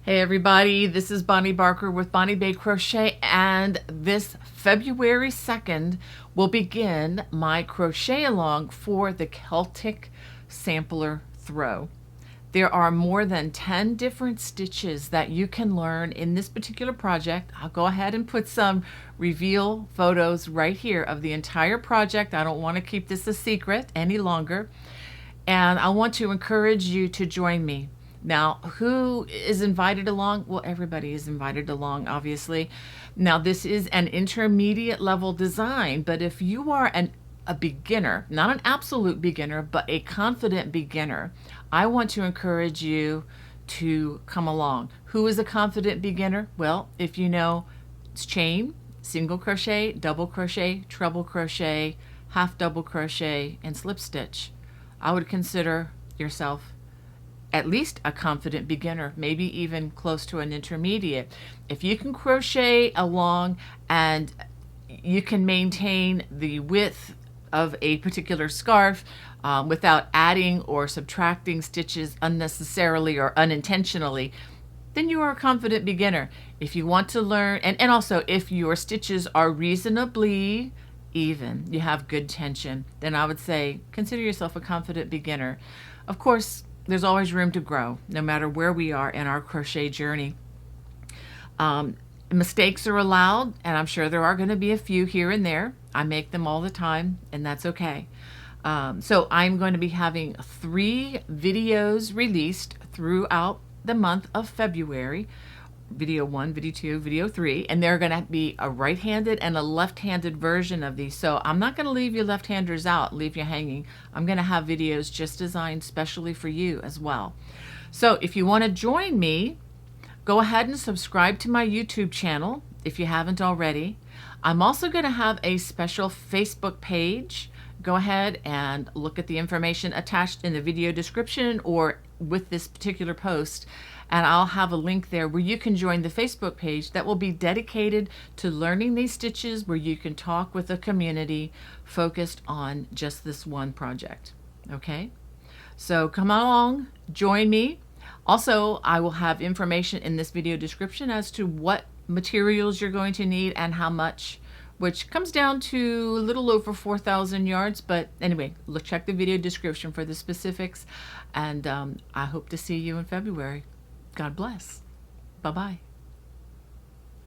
Hey everybody, this is Bonnie Barker with Bonnie Bay Crochet, and this February 2nd will begin my crochet along for the Celtic Sampler Throw. There are more than 10 different stitches that you can learn in this particular project. I'll go ahead and put some reveal photos right here of the entire project. I don't want to keep this a secret any longer, and I want to encourage you to join me. Now, who is invited along? Well, everybody is invited along, obviously. Now, this is an intermediate level design, but if you are a beginner, not an absolute beginner, but a confident beginner, I want to encourage you to come along. Who is a confident beginner? Well, if you know it's chain, single crochet, double crochet, treble crochet, half double crochet, and slip stitch, I would consider yourself at least a confident beginner, maybe even close to an intermediate. If you can crochet along and you can maintain the width of a particular scarf without adding or subtracting stitches unnecessarily or unintentionally, then you are a confident beginner. If you want to learn, and also if your stitches are reasonably even, you have good tension, then I would say consider yourself a confident beginner. Of course, there's always room to grow, no matter where we are in our crochet journey. Mistakes are allowed, and I'm sure there are going to be a few here and there. I make them all the time, and that's okay. So I'm going to be having 3 videos released throughout the month of February. Video 1, video 2, video 3, and they're going to be a right-handed and a left-handed version of these. So I'm not going to leave you left-handers out, leave you hanging. I'm going to have videos just designed specially for you as well. So if you want to join me, go ahead and subscribe to my YouTube channel if you haven't already. I'm also going to have a special Facebook page. Go ahead and look at the information attached in the video description or with this particular post, and I'll have a link there where you can join the Facebook page that will be dedicated to learning these stitches, where you can talk with a community focused on just this one project. Okay, so come along, join me. Also, I will have information in this video description as to what materials you're going to need and how much, which comes down to a little over 4,000 yards. But anyway, check the video description for the specifics, and I hope to see you in February. God bless. Bye-bye.